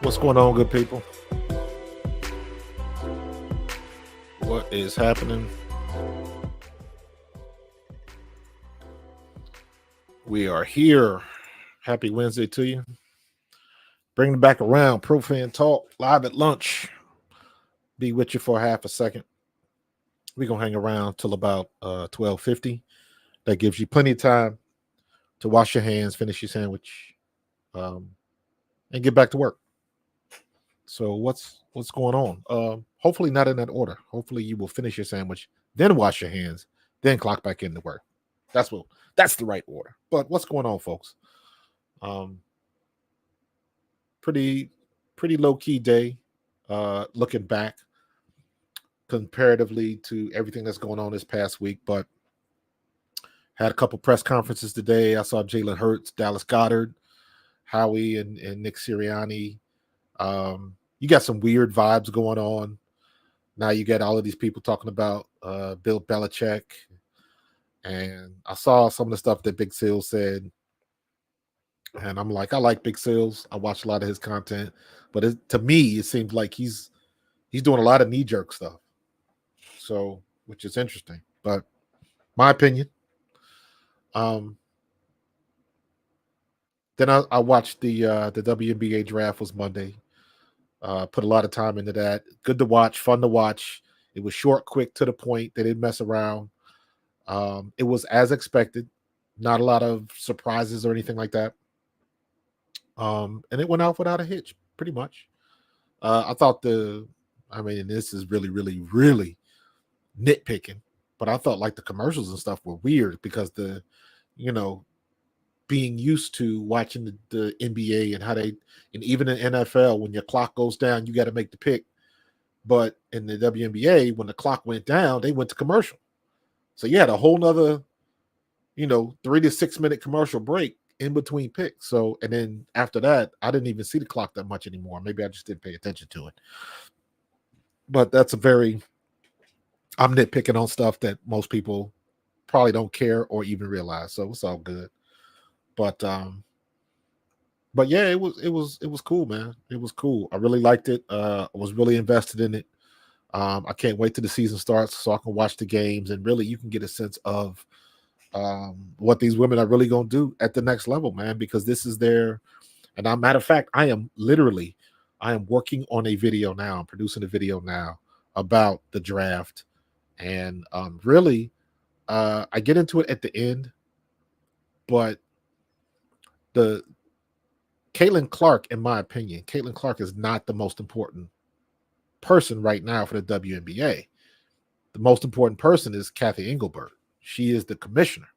What's going on, good people? What is happening? We are here. Happy Wednesday to you. Bring it back around. Pro Fan Talk live at lunch. Be with you for half a second. We're going to hang around till about 12:50. That gives you plenty of time to wash your hands, finish your sandwich, and get back to work. So what's going on? Hopefully not in that order. Hopefully you will finish your sandwich, then wash your hands, then clock back into work. That's the right order. But what's going on, folks? Pretty low key day. Looking back comparatively to everything that's going on this past week, but had a couple press conferences today. I saw Jalen Hurts, Dallas Goedert, Howie, and Nick Sirianni. You got some weird vibes going on. Now you get all of these people talking about Bill Belichick. And I saw some of the stuff that Big Seal said. And I'm like, I like Big Seals. I watch a lot of his content. But to me, it seems like he's doing a lot of knee-jerk stuff. So, which is interesting. But my opinion. Then I watched the WNBA draft was Monday. Put a lot of time into that. Good to watch, fun to watch. It was short, quick, to the point. They didn't mess around. It was as expected. Not a lot of surprises or anything like that. And it went off without a hitch, pretty much. I thought this is really, really, really nitpicking, but I thought like the commercials and stuff were weird because being used to watching the NBA and and even in NFL, when your clock goes down, you got to make the pick. But in the WNBA, when the clock went down, they went to commercial. So you had a whole nother, 3 to 6 minute commercial break in between picks. So, and then after that, I didn't even see the clock that much anymore. Maybe I just didn't pay attention to it. But I'm nitpicking on stuff that most people probably don't care or even realize. So it's all good. But yeah, it was cool, man. It was cool. I really liked it. I was really invested in it. I can't wait till the season starts so I can watch the games and really you can get a sense of what these women are really going to do at the next level, man, because this is matter of fact, I am working on a video now. I'm producing a video now about the draft. And really, I get into it at the end, but the Caitlin Clark, in my opinion, Caitlin Clark is not the most important person right now for the WNBA. The most important person is Kathy Engelberg. She is the commissioner.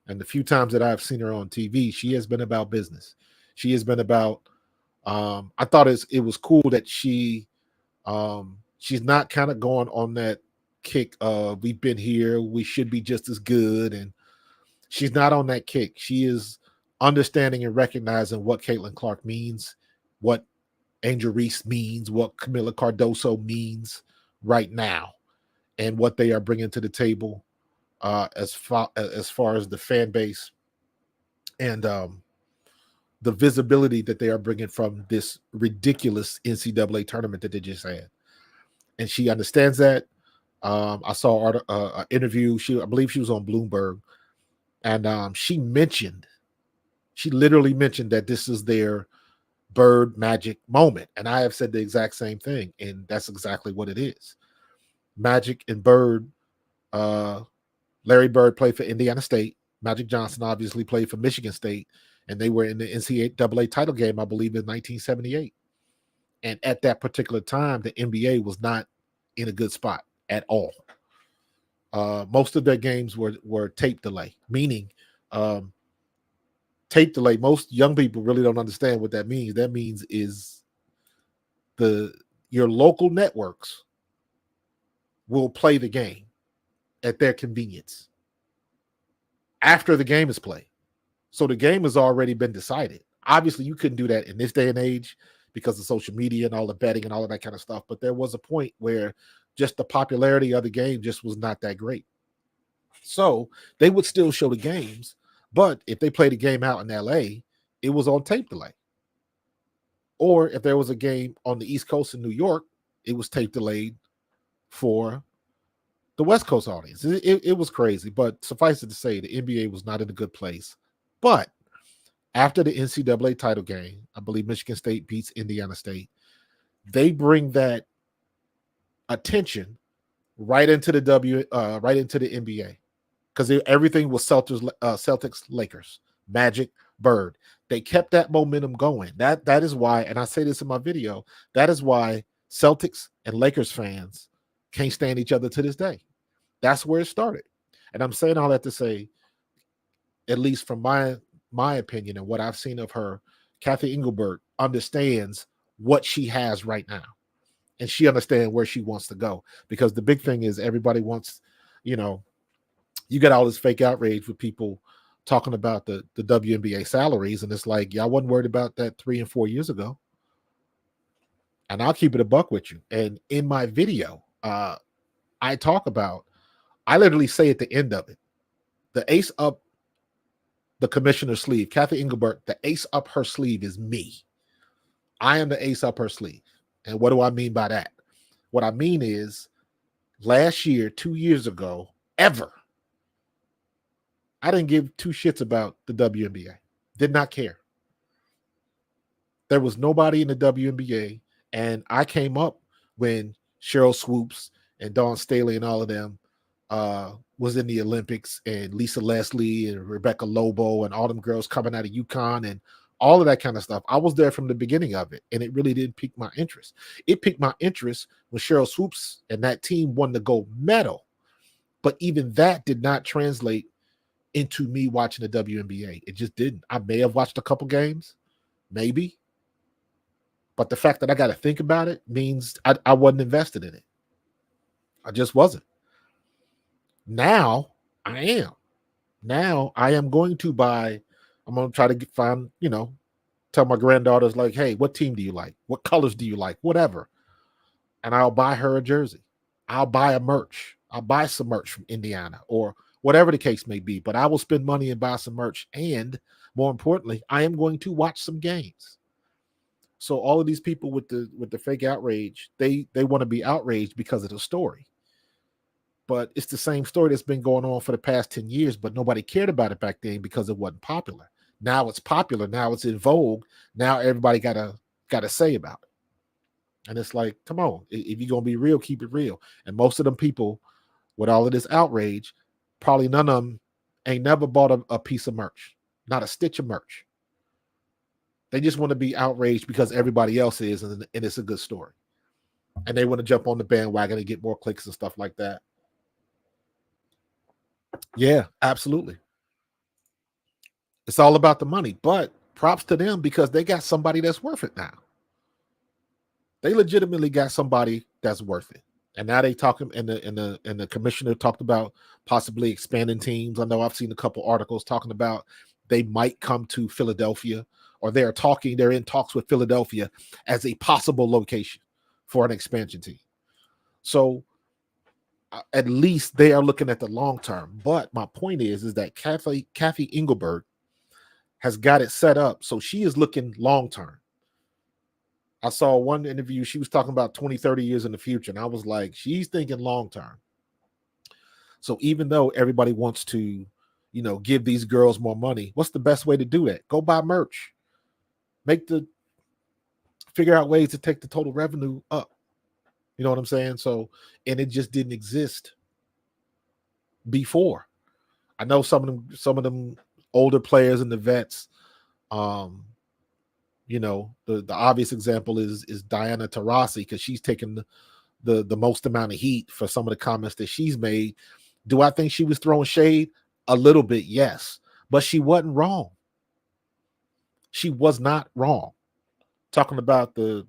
And the few times that I've seen her on TV, she has been about business. She has been about, I thought it was cool that she's not kind of going on that kick of we've been here, we should be just as good. And she's not on that kick. She is understanding and recognizing what Caitlin Clark means, what Angel Reese means, what Camila Cardoso means right now, and what they are bringing to the table as far as the fan base and the visibility that they are bringing from this ridiculous NCAA tournament that they just had. And she understands that. I saw an interview. I believe she was on Bloomberg, and she literally mentioned that this is their Bird Magic moment. And I have said the exact same thing, and that's exactly what it is. Magic and Bird, Larry Bird played for Indiana State. Magic Johnson obviously played for Michigan State, and they were in the NCAA title game, I believe, in 1978. And at that particular time, the NBA was not in a good spot at all. Most of their games were tape delay, meaning tape delay. Most young people really don't understand what that means. That means is your local networks will play the game at their convenience after the game is played. So the game has already been decided. Obviously, you couldn't do that in this day and age because of social media and all the betting and all of that kind of stuff. But there was a point where just the popularity of the game just was not that great. So they would still show the games. But if they played a game out in LA, it was on tape delay. Or if there was a game on the East Coast in New York, it was tape delayed for the West Coast audience. It was crazy, but suffice it to say, the NBA was not in a good place. But after the NCAA title game, I believe Michigan State beats Indiana State. They bring that attention right into the NBA, because everything was Celtics, Lakers, Magic, Bird. They kept that momentum going. That is why, and I say this in my video, that is why Celtics and Lakers fans can't stand each other to this day. That's where it started. And I'm saying all that to say, at least from my opinion and what I've seen of her, Kathy Engelbert understands what she has right now. And she understands where she wants to go. Because the big thing is everybody wants, you got all this fake outrage with people talking about the WNBA salaries. And it's like, y'all wasn't worried about that 3 and 4 years ago. And I'll keep it a buck with you. And in my video, I talk about, I literally say at the end of it, the ace up the commissioner's sleeve, Kathy Engelbert, the ace up her sleeve is me. I am the ace up her sleeve. And what do I mean by that? What I mean is last year, 2 years ago, ever, I didn't give two shits about the WNBA. Did not care. There was nobody in the WNBA. And I came up when Cheryl Swoops and Dawn Staley and all of them was in the Olympics, and Lisa Leslie and Rebecca Lobo and all them girls coming out of UConn and all of that kind of stuff. I was there from the beginning of it, and it really didn't pique my interest. It piqued my interest when Cheryl Swoops and that team won the gold medal. But even that did not translate into me watching the WNBA. It just didn't. I may have watched a couple games, maybe. But the fact that I got to think about it means I wasn't invested in it. I just wasn't. Now I am. Now I am going to buy. I'm going to try to find, tell my granddaughters, like, hey, what team do you like? What colors do you like? Whatever. And I'll buy her a jersey. I'll buy a merch. I'll buy some merch from Indiana or whatever the case may be. But I will spend money and buy some merch. And more importantly, I am going to watch some games. So all of these people with the fake outrage, they want to be outraged because of the story. But it's the same story that's been going on for the past 10 years, but nobody cared about it back then because it wasn't popular. Now it's popular. Now it's in vogue. Now everybody got to say about it. And it's like, come on, if you're going to be real, keep it real. And most of them people with all of this outrage, probably none of them ain't never bought a piece of merch, not a stitch of merch. They just want to be outraged because everybody else is, and it's a good story. And they want to jump on the bandwagon and get more clicks and stuff like that. Yeah, absolutely. It's all about the money, but props to them because they got somebody that's worth it now. They legitimately got somebody that's worth it. And now they talking, and the commissioner talked about possibly expanding teams. I know I've seen a couple articles talking about they might come to Philadelphia, or they're in talks with Philadelphia as a possible location for an expansion team. So at least they are looking at the long term. But my point is that Kathy Engelbert has got it set up so she is looking long term. I saw one interview, she was talking about 20, 30 years in the future, and I was like, she's thinking long term. So even though everybody wants to, give these girls more money, what's the best way to do that? Go buy merch. Figure out ways to take the total revenue up. You know what I'm saying? So, and it just didn't exist before. I know some of them older players and the vets, the obvious example is Diana Taurasi, because she's taken the most amount of heat for some of the comments that she's made. Do I think she was throwing shade? A little bit, yes. But she wasn't wrong. She was not wrong. Talking about the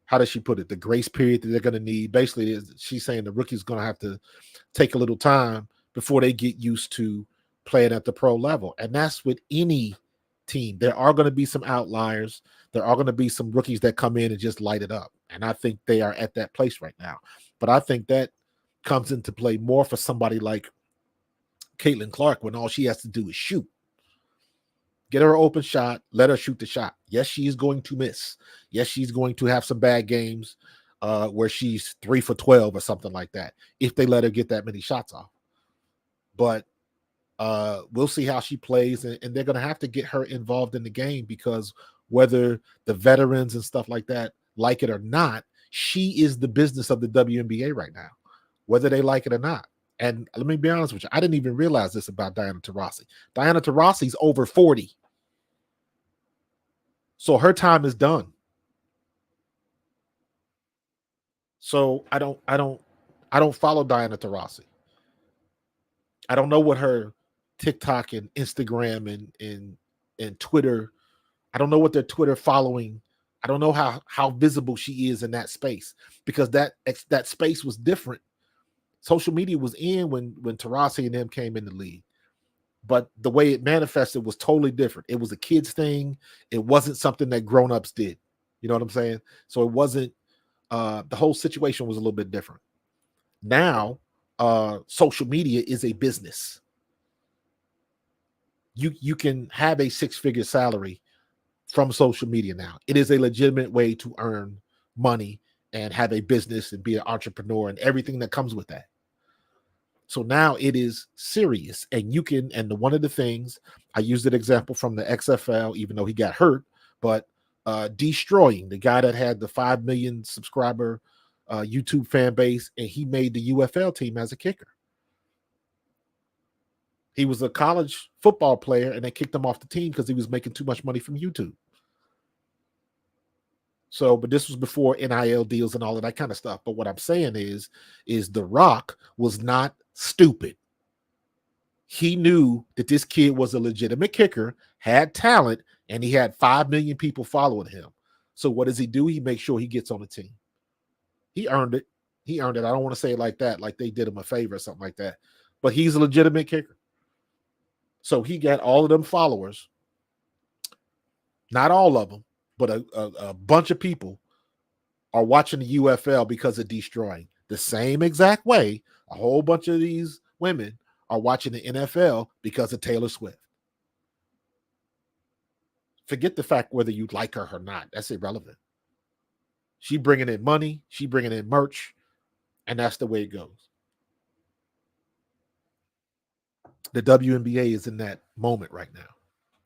how does she put it? The grace period that they're going to need. Basically, she's saying the rookie's going to have to take a little time before they get used to playing at the pro level. And that's with any team. There are going to be some outliers. There are going to be some rookies that come in and just light it up. And I think they are at that place right now. But I think that comes into play more for somebody like Caitlin Clark, when all she has to do is shoot. Get her an open shot. Let her shoot the shot. Yes, she's going to miss. Yes, she's going to have some bad games where she's 3 for 12 or something like that, if they let her get that many shots off. But we'll see how she plays, and they're going to have to get her involved in the game, because whether the veterans and stuff like that like it or not, she is the business of the WNBA right now, whether they like it or not. And let me be honest with you, I didn't even realize this about Diana Taurasi. Diana Taurasi's over 40. So her time is done. So I don't follow Diana Taurasi. I don't know what her TikTok and Instagram and Twitter, I don't know what their Twitter following, I don't know how visible she is in that space, because that space was different. Social media was in when Taurasi and them came in the league, but the way it manifested was totally different. It was a kids thing. It wasn't something that grown-ups did. You know what I'm saying? So it wasn't, the whole situation was a little bit different. Now, social media is a business. You can have a 6-figure salary from social media now. It is a legitimate way to earn money and have a business and be an entrepreneur and everything that comes with that. So now it is serious, and you can, and one of the things, I used an example from the XFL, even though he got hurt, but Destroying, the guy that had the 5 million subscriber YouTube fan base, and he made the UFL team as a kicker. He was a college football player, and they kicked him off the team because he was making too much money from YouTube. So, but this was before NIL deals and all of that kind of stuff. But what I'm saying is The Rock was not stupid. He knew that this kid was a legitimate kicker, had talent, and he had 5 million people following him. So what does he do? He makes sure he gets on the team. He earned it. He earned it. I don't want to say it like that, like they did him a favor or something like that. But he's a legitimate kicker. So he got all of them followers. Not all of them, but a bunch of people are watching the UFL because of Destroying. The same exact way a whole bunch of these women are watching the NFL because of Taylor Swift. Forget the fact whether you like her or not. That's irrelevant. She bringing in money. She bringing in merch. And that's the way it goes. The WNBA is in that moment right now.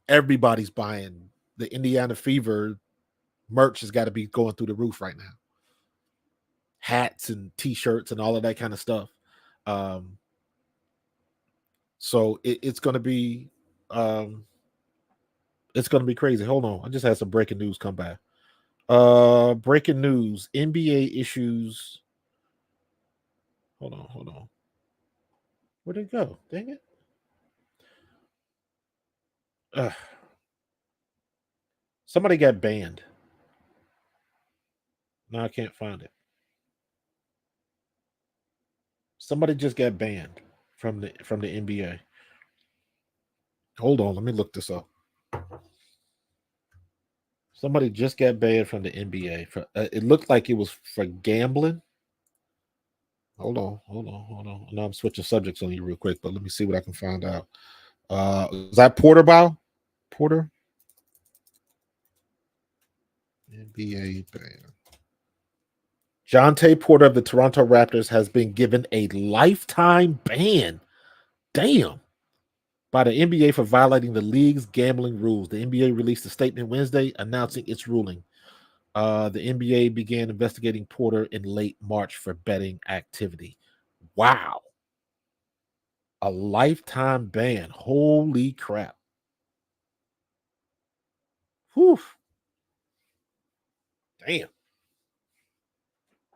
Everybody's buying. The Indiana Fever merch has got to be going through the roof right now. Hats and T-shirts and all of that kind of stuff. So it's going to be crazy. Hold on, I just had some breaking news come by. Breaking news: NBA issues. Hold on. Where'd it go? Dang it! Somebody got banned. No, I can't find it. Somebody just got banned from the NBA. Hold on, let me look this up. Somebody just got banned from the NBA. For it looked like it was for gambling. Hold on. Now I'm switching subjects on you real quick, but let me see what I can find out. Is that Porter Bow? Porter? NBA ban. Jonte Porter of the Toronto Raptors has been given a lifetime ban. Damn. By the NBA for violating the league's gambling rules. The NBA released a statement Wednesday announcing its ruling. The NBA began investigating Porter in late March for betting activity. Wow. A lifetime ban. Holy crap. Whew. Damn.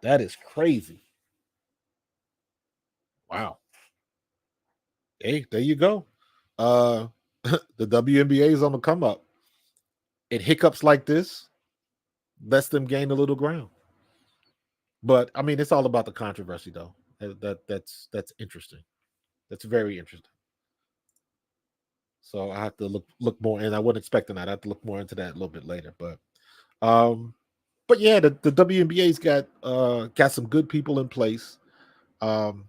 That is crazy. Wow. Hey, there you go. The WNBA is on the come up. And hiccups like this lets them gain a little ground. But I mean, it's all about the controversy, though. That's interesting. That's very interesting. So I have to look more, and I wasn't expecting that. I have to look more into that a little bit later. But yeah, the WNBA's got some good people in place, and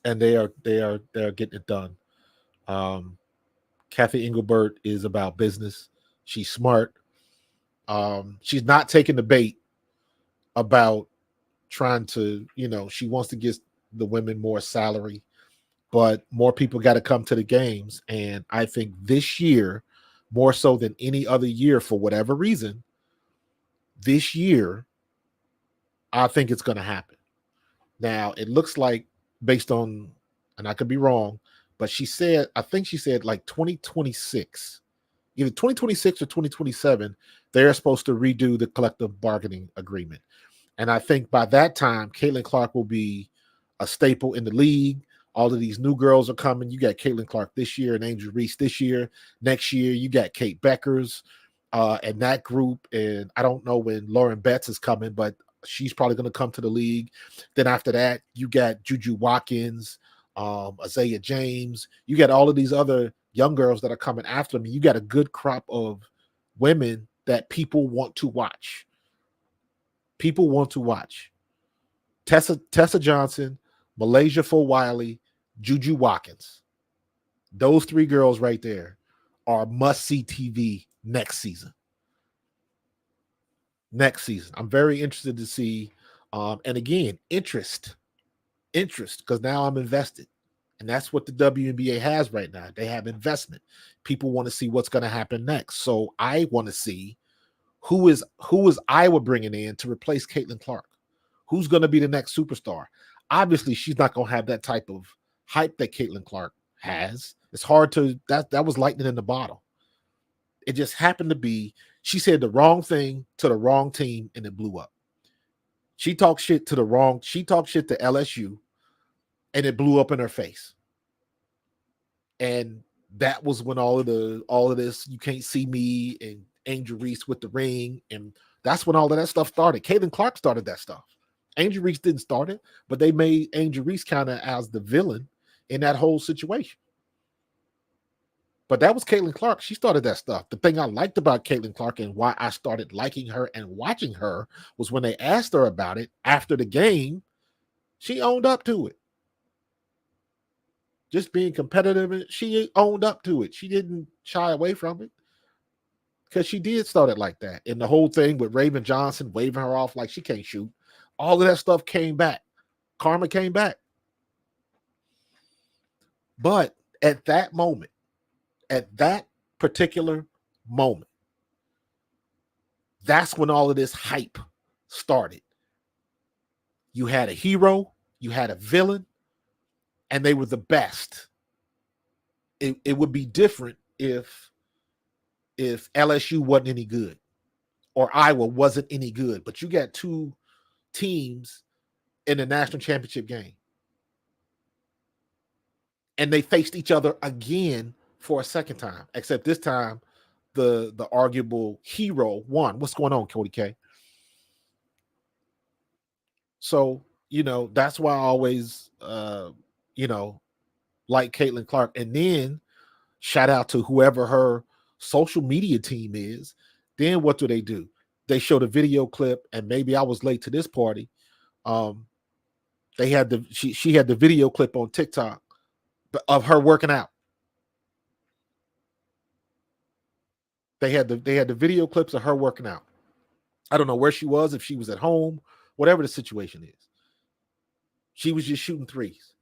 they are getting it done. Kathy Engelbert is about business. She's smart. She's not taking the bait about trying to, she wants to get the women more salary, but more people got to come to the games. And I think this year, more so than any other year, for whatever reason, this year, I think it's going to happen. Now, it looks like, based on, and I could be wrong, but I think she said like 2026, either 2026 or 2027, they're supposed to redo the collective bargaining agreement. And I think by that time, Caitlin Clark will be a staple in the league. All of these new girls are coming. You got Caitlin Clark this year and Angel Reese this year. Next year, you got Kate Beckers and that group. And I don't know when Lauren Betts is coming, but she's probably going to come to the league. Then after that, you got Juju Watkins, Isaiah James. You got all of these other young girls that are coming after me. You got a good crop of women that people want to watch. People want to watch. Tessa Johnson, Malaysia Wiley, Juju Watkins. Those three girls right there are must-see TV next season. Next season. I'm very interested to see. And again, interest, because now I'm invested. And that's what the WNBA has right now. They have investment. People want to see what's going to happen next. So I want to see who is Iowa bringing in to replace Caitlin Clark. Who's going to be the next superstar? Obviously, she's not going to have that type of hype that Caitlin Clark has. It's hard to, that was lightning in the bottle. It just happened to be, she said the wrong thing to the wrong team and it blew up. She talked shit to LSU and it blew up in her face. And that was when all of this, you can't see me and Angel Reese with the ring, and that's when all of that stuff started. Caitlin Clark started that stuff. Angel Reese didn't start it, but they made Angel Reese kind of as the villain in that whole situation. But that was Caitlin Clark. She started that stuff. The thing I liked about Caitlin Clark and why I started liking her and watching her was when they asked her about it after the game, she owned up to it. Just being competitive, she owned up to it. She didn't shy away from it. Because she did start it like that. And the whole thing with Raven Johnson waving her off like she can't shoot, all of that stuff came back. Karma came back. But at that moment, at that particular moment, that's when all of this hype started. You had a hero, you had a villain, and they were the best. It would be different if LSU wasn't any good or Iowa wasn't any good, but you got two teams in the national championship game and they faced each other again for a second time, except this time the arguable hero won. What's going on, Cody K? So, that's why I always, like Caitlin Clark. And then shout out to whoever her social media team is. Then what do? They showed a video clip, and maybe I was late to this party. They had she had the video clip on TikTok of her working out. They had the video clips of her working out. I don't know where she was, if she was at home, whatever the situation is. She was just shooting threes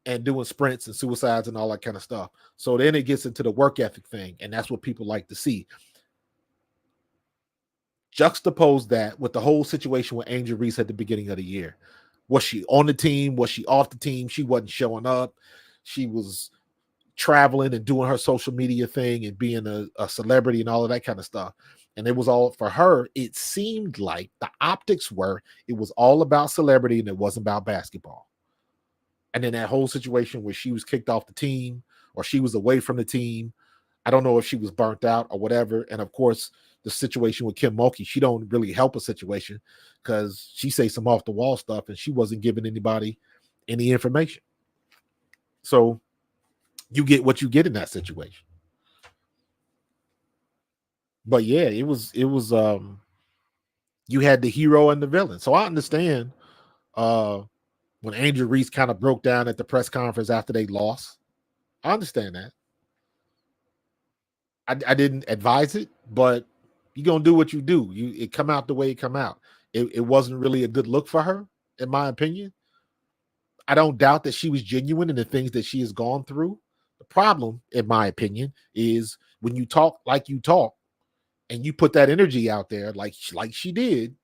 and doing sprints and suicides and all that kind of stuff. So then it gets into the work ethic thing, and that's what people like to see. Juxtapose that with the whole situation with Angel Reese at the beginning of the year. Was she on the team? Was she off the team? She wasn't showing up. She was traveling and doing her social media thing and being a celebrity and all of that kind of stuff. And it was all for her. It seemed like the optics were, it was all about celebrity and it wasn't about basketball. And then that whole situation where she was kicked off the team or she was away from the team. I don't know if she was burnt out or whatever. And of course, the situation with Kim Mulkey, she don't really help a situation because she says some off the wall stuff and she wasn't giving anybody any information. So you get what you get in that situation. But yeah, it was you had the hero and the villain. So I understand when Angel Reese kind of broke down at the press conference after they lost. I understand that. I didn't advise it, but you're gonna do what you do. It come out the way it come out. It wasn't really a good look for her, in my opinion. I don't doubt that she was genuine in the things that she has gone through. The problem, in my opinion, is when you talk like you talk and you put that energy out there like she did,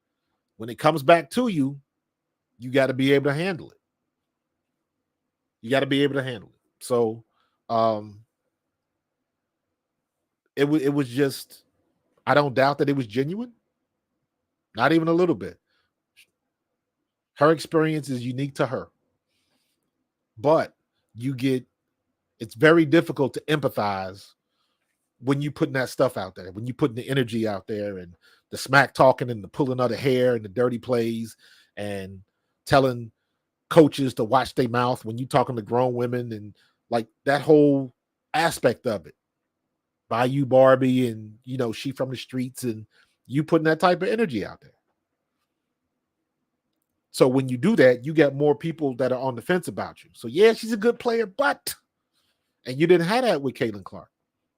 when it comes back to you, you got to be able to handle it. You got to be able to handle it. So um it was just, I don't doubt that it was genuine, not even a little bit. Her experience is unique to her. But you get, it's very difficult to empathize when you putting that stuff out there, when you putting the energy out there and the smack talking and the pulling of the hair and the dirty plays and telling coaches to watch their mouth when you talking to grown women and like that whole aspect of it. Bayou Barbie and she from the streets and you putting that type of energy out there. So when you do that, you get more people that are on the fence about you. So yeah, she's a good player, but and you didn't have that with Caitlin Clark.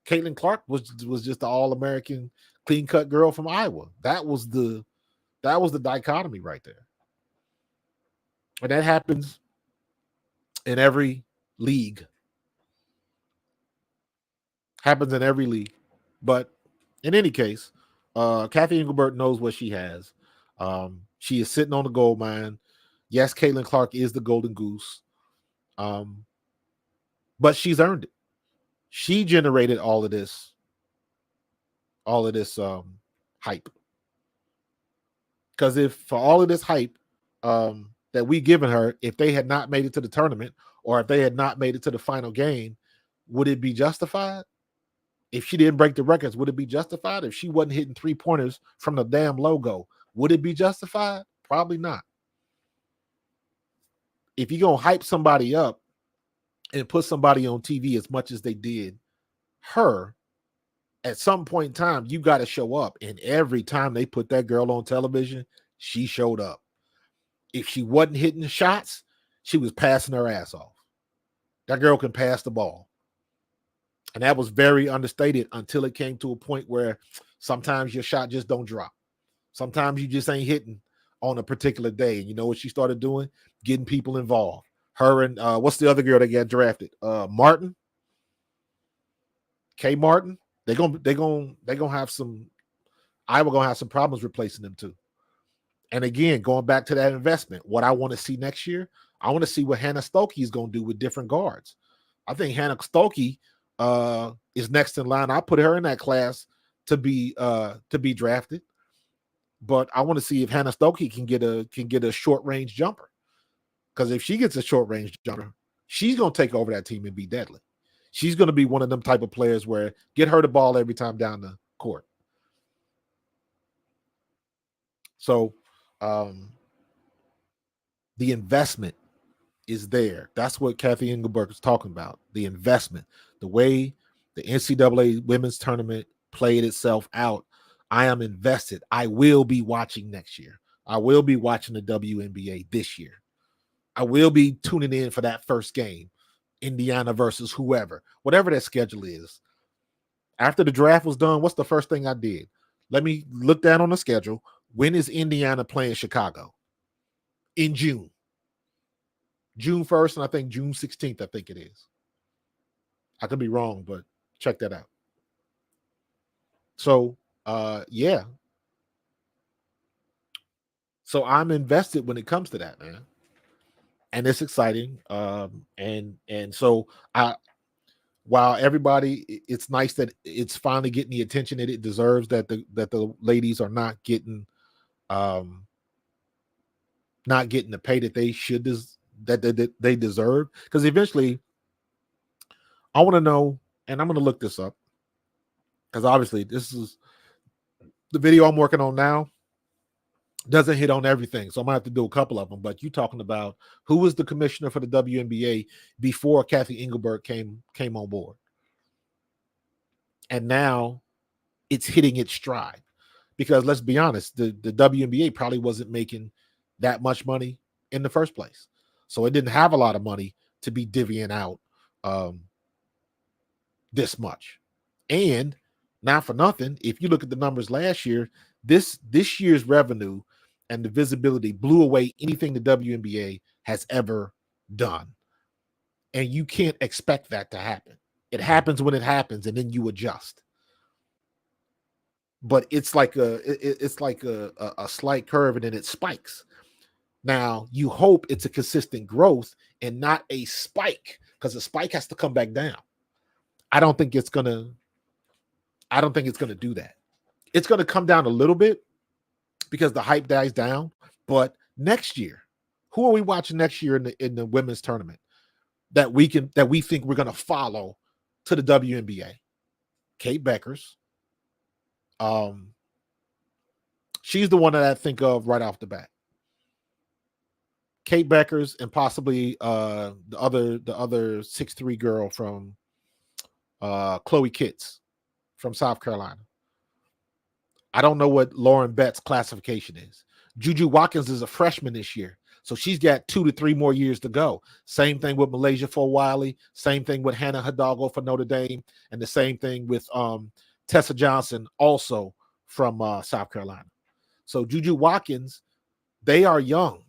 Caitlin Clark was just the all-American clean-cut girl from Iowa. That was the dichotomy right there. And that happens in every league. Happens in every league. But in any case, Kathy Engelbert knows what she has. She is sitting on the gold mine. Yes, Caitlin Clark is the golden goose. But she's earned it. She generated all of this hype. Because if for all of this hype that we given her, if they had not made it to the tournament or if they had not made it to the final game, would it be justified? If she didn't break the records, would it be justified? If she wasn't hitting 3-pointers from the damn logo, would it be justified? Probably not. If you're going to hype somebody up and put somebody on TV as much as they did her, at some point in time, you got to show up. And every time they put that girl on television, she showed up. If she wasn't hitting the shots, she was passing her ass off. That girl can pass the ball. And that was very understated until it came to a point where sometimes your shot just don't drop. Sometimes you just ain't hitting on a particular day. And you know what she started doing? Getting people involved. Her and what's the other girl that got drafted? Martin. K Martin. They're gonna have some, Iowa gonna have some problems replacing them too. And again, going back to that investment, what I want to see next year, I want to see what Hannah Stokey is going to do with different guards. I think Hannah Stokey is next in line. I put her in that class to be drafted, but I want to see if Hannah Stokey can get a short range jumper. Because if she gets a short range jumper, she's going to take over that team and be deadly. She's going to be one of them type of players where get her the ball every time down the court. So the investment is there. That's what Kathy Engelbert is talking about. The investment, the way the NCAA women's tournament played itself out. I am invested. I will be watching next year. I will be watching the WNBA this year. I will be tuning in for that first game, Indiana versus whoever, whatever that schedule is. After the draft was done, what's the first thing I did? Let me look down on the schedule. When is Indiana playing Chicago? In June. June 1st, and I think June 16th, I think it is. I could be wrong, but check that out. So, yeah. So I'm invested when it comes to that, man. And it's exciting. And so while everybody, it's nice that it's finally getting the attention that it deserves, that the ladies are not getting the pay that they should that they deserve. Because eventually, I want to know, and I'm going to look this up, because obviously this is the video I'm working on now. Doesn't hit on everything, so I'm gonna have to do a couple of them. But you talking about who was the commissioner for the WNBA before Kathy Engelbert came on board, and now it's hitting its stride. Because let's be honest, the WNBA probably wasn't making that much money in the first place, so it didn't have a lot of money to be divvying out this much. And Not for nothing. If you look at the numbers last year, this year's revenue and the visibility blew away anything the WNBA has ever done. And you can't expect that to happen. It happens when it happens, and then you adjust. But it's like a slight curve, and then it spikes. Now you hope it's a consistent growth and not a spike, because the spike has to come back down. I don't think it's gonna do that. It's gonna come down a little bit because the hype dies down. But next year, who are we watching next year in the women's tournament that we think we're gonna follow to the WNBA? Kate Beckers. She's the one that I think of right off the bat. Kate Beckers and possibly the other 6'3" girl from Chloe Kitts from South Carolina. I don't know what Lauren Betts' classification is. Juju Watkins is a freshman this year, so she's got 2 to 3 more years to go. Same thing with Malaysia Fulwiley. Same thing with Hannah Hidalgo for Notre Dame, and the same thing with Tessa Johnson, also from South Carolina. So Juju Watkins, they are young.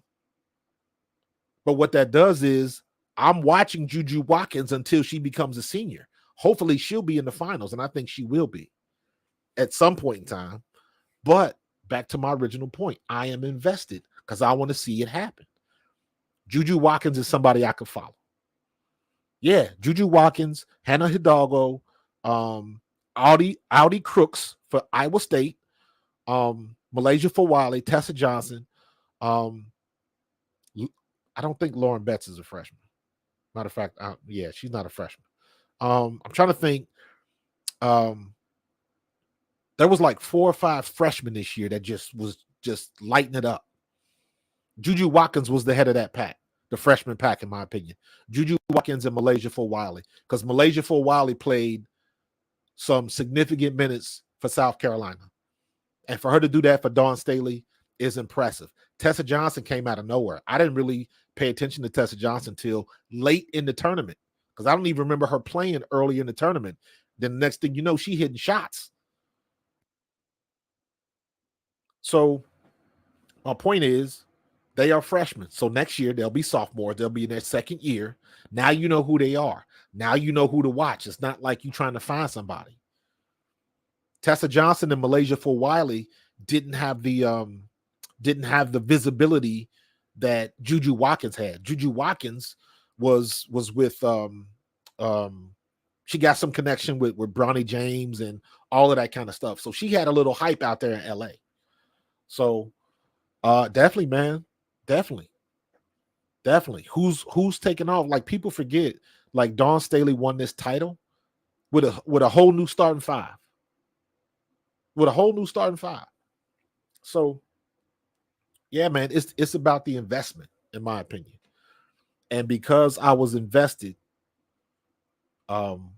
But what that does is I'm watching Juju Watkins until she becomes a senior. Hopefully she'll be in the finals, and I think she will be at some point in time. But back to my original point, I am invested because I want to see it happen. Juju Watkins is somebody I could follow. Yeah, Juju Watkins, Hannah Hidalgo, Audi Crooks for Iowa State, Malaysia Fulwiley, Tessa Johnson. I don't think Lauren Betts is a freshman. Matter of fact, yeah, she's not a freshman. I'm trying to think. There was like 4 or 5 freshmen this year that was lighting it up. Juju Watkins was the head of that pack, the freshman pack, in my opinion. Juju Watkins and Malaysia Fulwiley, because Malaysia Fulwiley played some significant minutes for South Carolina. And for her to do that for Dawn Staley is impressive. Tessa Johnson came out of nowhere. I didn't really pay attention to Tessa Johnson till late in the tournament, because I don't even remember her playing early in the tournament. Then the next thing you know, she hitting shots. So my point is, they are freshmen. So next year, they'll be sophomores. They'll be in their second year. Now you know who they are. Now you know who to watch. It's not like you trying to find somebody. Tessa Johnson and Malaysia Fulwiley didn't have the visibility that Juju Watkins had. Juju Watkins was with she got some connection with Bronny James and all of that kind of stuff. So she had a little hype out there in LA. So definitely, man. Definitely. Who's taking off? Like, people forget, like, Dawn Staley won this title with a whole new starting five. So yeah, man, it's about the investment, in my opinion. And because I was invested in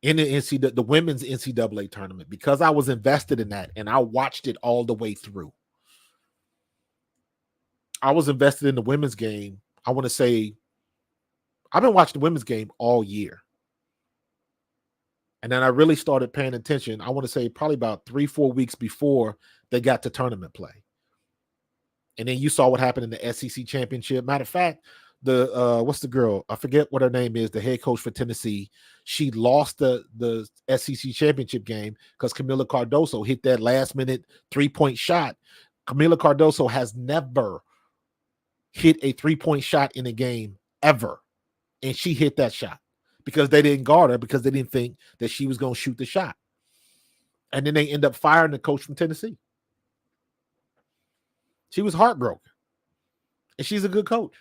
the women's NCAA tournament, because I was invested in that and I watched it all the way through. I was invested in the women's game. I want to say I've been watching the women's game all year. And then I really started paying attention, I want to say probably about 3-4 weeks before they got to tournament play. And then you saw what happened in the SEC championship. Matter of fact, what's the girl? I forget what her name is, the head coach for Tennessee. She lost the SEC championship game because Camila Cardoso hit that last-minute 3-point shot. Camila Cardoso has never hit a 3-point shot in a game ever. And she hit that shot because they didn't guard her, because they didn't think that she was going to shoot the shot. And then they end up firing the coach from Tennessee. She was heartbroken. And she's a good coach.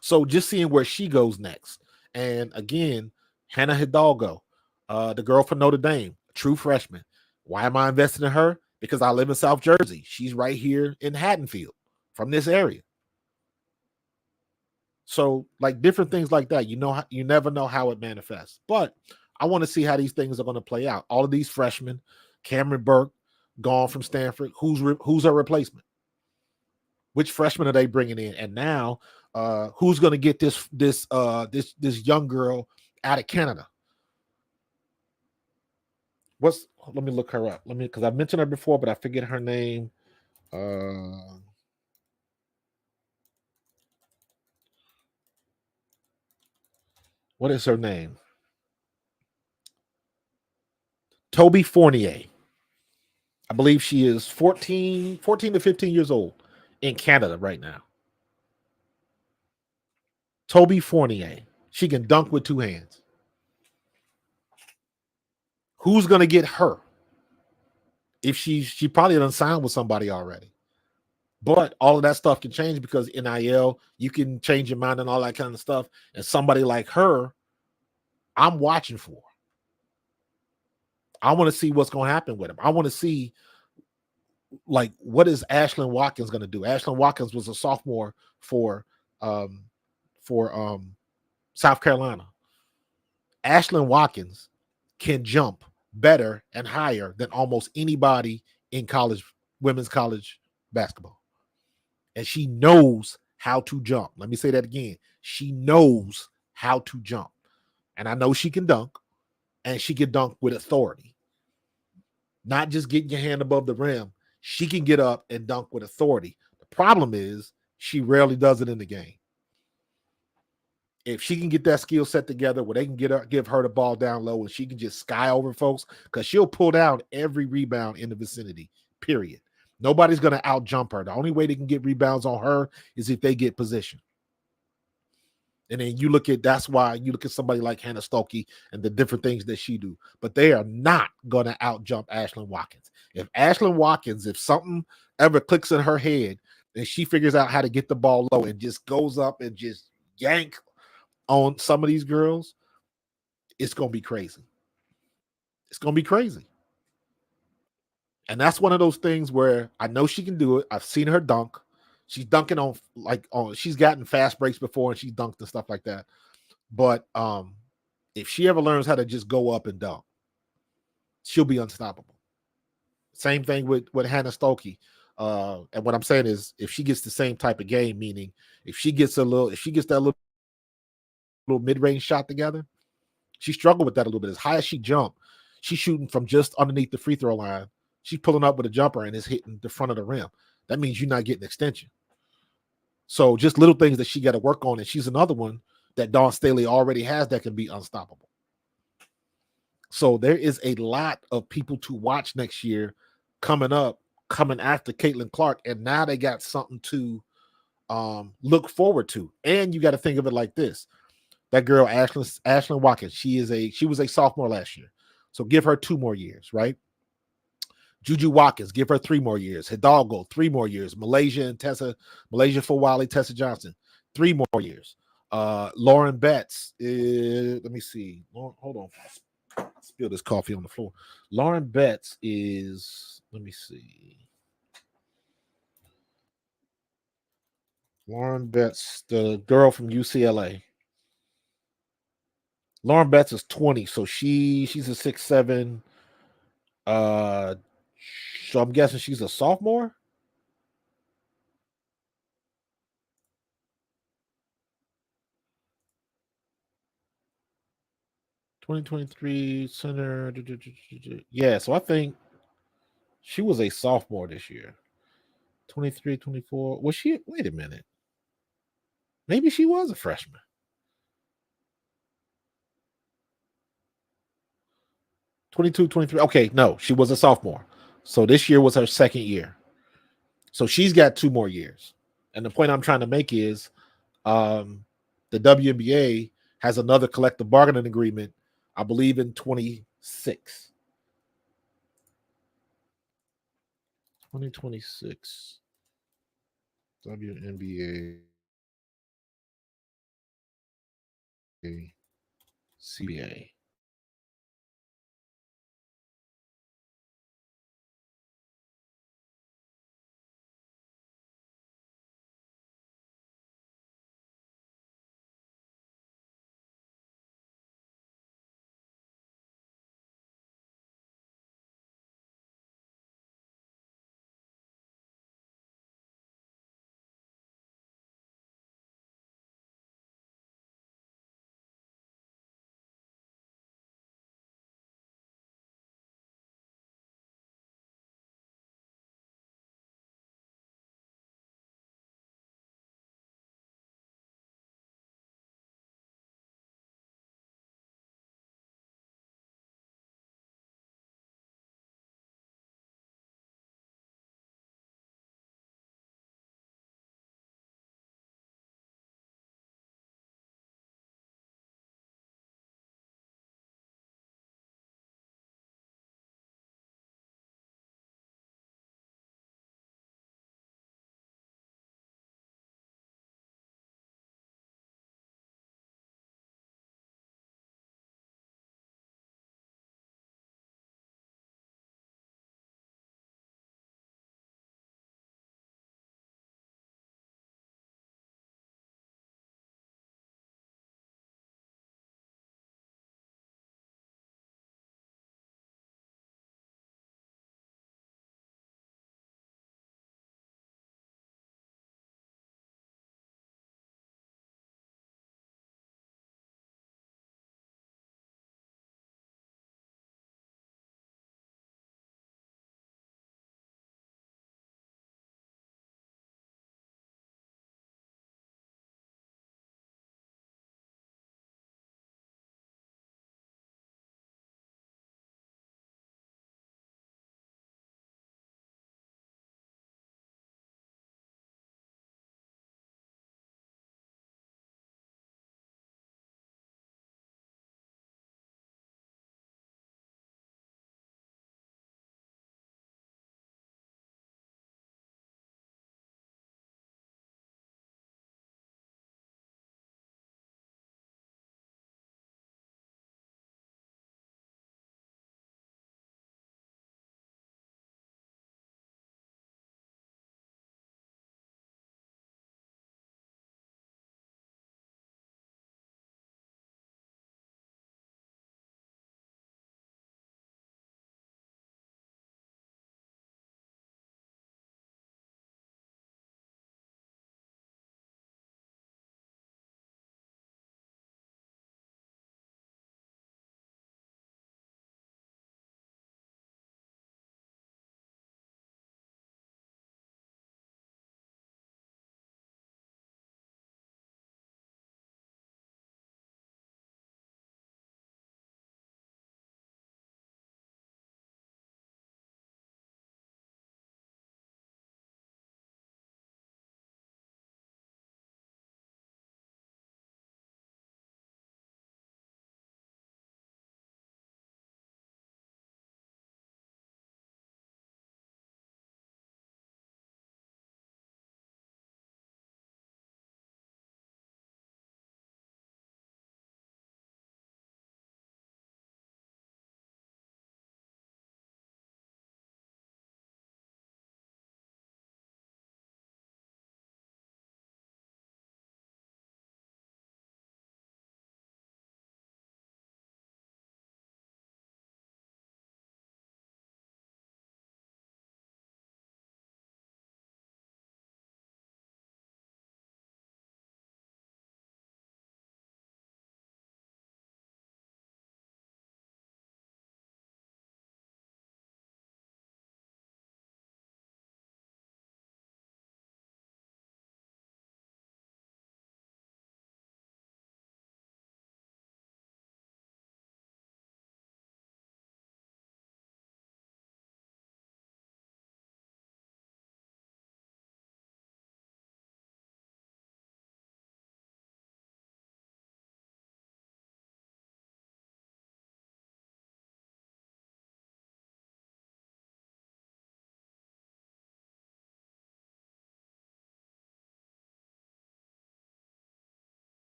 So just seeing where she goes next. And again, Hannah Hidalgo, the girl from Notre Dame, true freshman. Why am I investing in her? Because I live in South Jersey. She's right here in Haddonfield, from this area. So, like, different things like that, you never know how it manifests. But I want to see how these things are going to play out. All of these freshmen, Cameron Burke, gone from Stanford. Who's her replacement? Which freshman are they bringing in? And now, who's going to get this young girl out of Canada? Let me look her up. Let me, because I mentioned her before, but I forget her name. Uh, what is her name? Toby Fournier. I believe she is 14 to 15 years old in Canada right now. Toby Fournier. She can dunk with two hands. Who's gonna get her? If she probably done signed with somebody already. But all of that stuff can change because NIL, you can change your mind and all that kind of stuff. And somebody like her, I'm watching for. I want to see what's going to happen with him. I want to see, like, what is Ashlyn Watkins going to do? Ashlyn Watkins was a sophomore for um for South Carolina. Ashlyn Watkins can jump better and higher than almost anybody in college, women's college basketball. And she knows how to jump. Let me say that again. She knows how to jump. And I know she can dunk, and she can dunk with authority. Not just getting your hand above the rim. She can get up and dunk with authority. The problem is she rarely does it in the game. If she can get that skill set together where they can give her the ball down low and she can just sky over folks, because she'll pull down every rebound in the vicinity, period. Nobody's going to out jump her. The only way they can get rebounds on her is if they get position. And then you look at, that's why you look at somebody like Hannah Stuelke and the different things that she do. But they are not going to out jump Ashlyn Watkins. If Ashlyn Watkins, if something ever clicks in her head and she figures out how to get the ball low and just goes up and just yank on some of these girls, it's going to be crazy. It's going to be crazy. And that's one of those things where I know she can do it. I've seen her dunk. She's dunking she's gotten fast breaks before and she's dunked and stuff like that. But if she ever learns how to just go up and dunk, she'll be unstoppable. Same thing with Hannah Stuelke. And what I'm saying is, if she gets the same type of game, meaning if she gets that little mid-range shot together, she struggled with that a little bit. As high as she jumped, she's shooting from just underneath the free throw line. She's pulling up with a jumper and it's hitting the front of the rim. That means you're not getting extension. So just little things that she got to work on. And she's another one that Dawn Staley already has that can be unstoppable. So there is a lot of people to watch next year coming after Caitlin Clark. And now they got something to look forward to. And you got to think of it like this. That girl, Ashlyn Watkins, she was a sophomore last year. So give her 2 more years, right? Juju Watkins, give her 3 more years. Hidalgo, 3 more years. Malaysia Fawali, Tessa Johnson, 3 more years. Lauren Betts, let me see. Hold on. I spilled this coffee on the floor. Lauren Betts is, let me see. Lauren Betts, the girl from UCLA. Lauren Betts is 20, so she's a 6'7". So I'm guessing she's a sophomore. 2023 center. Yeah, so I think she was a sophomore this year. 23, 24. Was she? Wait a minute. Maybe she was a freshman. 22, 23. Okay, no, she was a sophomore. So this year was her second year. So she's got 2 more years. And the point I'm trying to make is the WNBA has another collective bargaining agreement, I believe in 26. 2026 WNBA CBA.